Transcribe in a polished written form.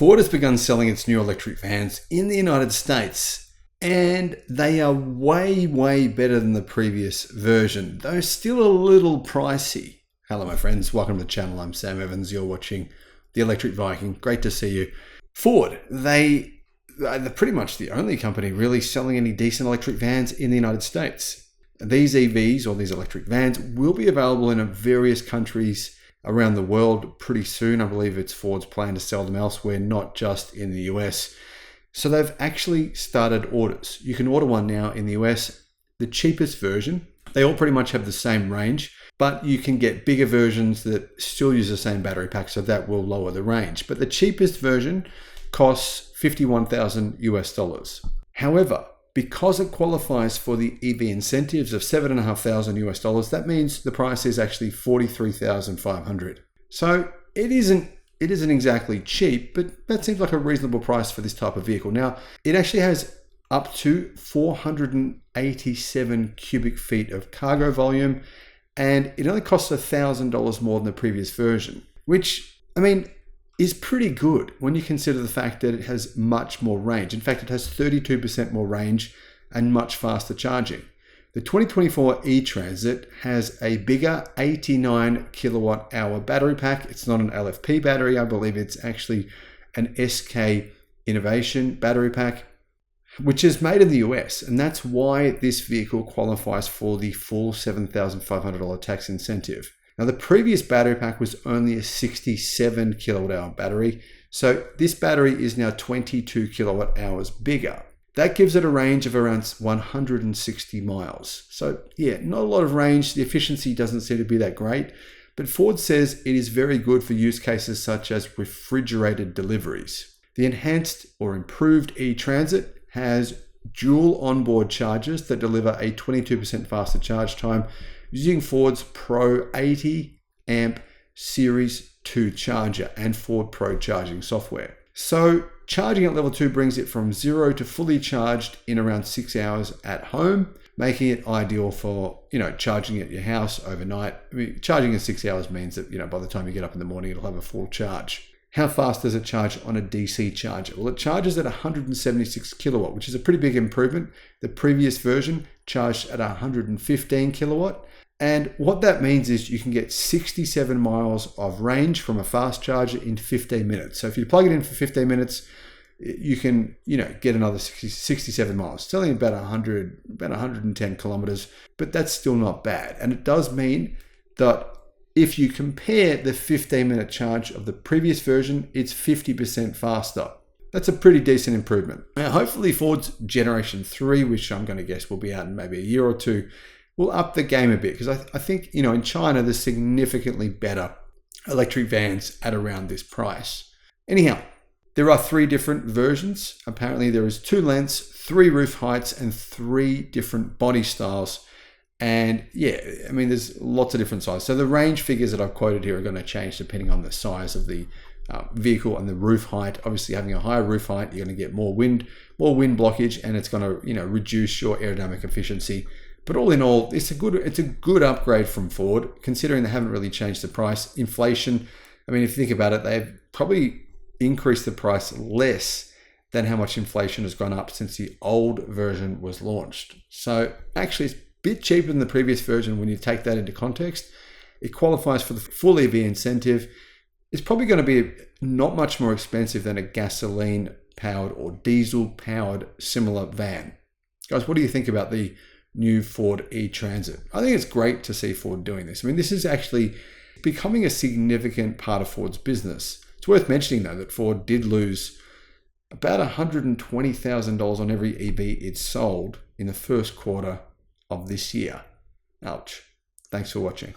Ford has begun selling its new electric vans in the United States, and they are way, way better than the previous version, though still a little pricey. Hello, my friends. Welcome to the channel. I'm Sam Evans. You're watching the Electric Viking. Great to see you. Ford, they're pretty much the only company really selling any decent electric vans in the United States. These EVs, or these electric vans, will be available in various countries around the world pretty soon. I believe it's Ford's plan to sell them elsewhere, not just in the US. So they've actually started orders. You can order one now in the US. The cheapest version, they all pretty much have the same range, but you can get bigger versions that still use the same battery pack, so that will lower the range. But the cheapest version costs $51,000 US. However, because it qualifies for the EV incentives of $7,500 US, that means the price is actually $43,500. So it isn't exactly cheap, but that seems like a reasonable price for this type of vehicle. Now, it actually has up to 487 cubic feet of cargo volume, and it only costs $1,000 more than the previous version, which, I mean, is pretty good when you consider the fact that it has much more range. In fact, it has 32% more range and much faster charging. The 2024 e-Transit has a bigger 89 kilowatt hour battery pack. It's not an LFP battery. I believe it's actually an SK Innovation battery pack, which is made in the US. And that's why this vehicle qualifies for the full $7,500 tax incentive. Now, the previous battery pack was only a 67 kilowatt hour battery. So this battery is now 22 kilowatt hours bigger. That gives it a range of around 160 miles. So yeah, not a lot of range. The efficiency doesn't seem to be that great, but Ford says it is very good for use cases such as refrigerated deliveries. The enhanced or improved e-Transit has dual onboard chargers that deliver a 22% faster charge time using Ford's Pro 80 amp Series 2 charger and Ford Pro charging software. So charging at level 2 brings it from 0 to fully charged in around 6 hours at home, making it ideal for, charging at your house overnight. I mean, charging in 6 hours means that, by the time you get up in the morning, it'll have a full charge. How fast does it charge on a DC charger? Well, it charges at 176 kilowatt, which is a pretty big improvement. The previous version charged at 115 kilowatt. And what that means is you can get 67 miles of range from a fast charger in 15 minutes. So if you plug it in for 15 minutes, you can, get another 67 miles. It's only about 110 kilometers, but that's still not bad. And it does mean that if you compare the 15-minute charge of the previous version, it's 50% faster. That's a pretty decent improvement. Now, hopefully Ford's Generation 3, which I'm going to guess will be out in maybe a year or two, will up the game a bit, because I think, in China, there's significantly better electric vans at around this price. Anyhow, there are 3 different versions. Apparently there is 2 lengths, 3 roof heights, and 3 different body styles. And yeah, I mean, there's lots of different sizes. So the range figures that I've quoted here are going to change depending on the size of the vehicle and the roof height. Obviously, having a higher roof height, you're going to get more wind blockage, and it's going to, reduce your aerodynamic efficiency. But all in all, it's a good upgrade from Ford, considering they haven't really changed the price. Inflation, I mean, if you think about it, they've probably increased the price less than how much inflation has gone up since the old version was launched. So actually, it's a bit cheaper than the previous version when you take that into context. It qualifies for the full EV incentive. It's probably going to be not much more expensive than a gasoline-powered or diesel-powered similar van. Guys, what do you think about the new Ford e-Transit? I think it's great to see Ford doing this. I mean, this is actually becoming a significant part of Ford's business. It's worth mentioning, though, that Ford did lose about $120,000 on every EV it sold in the first quarter of this year. Ouch. Thanks for watching.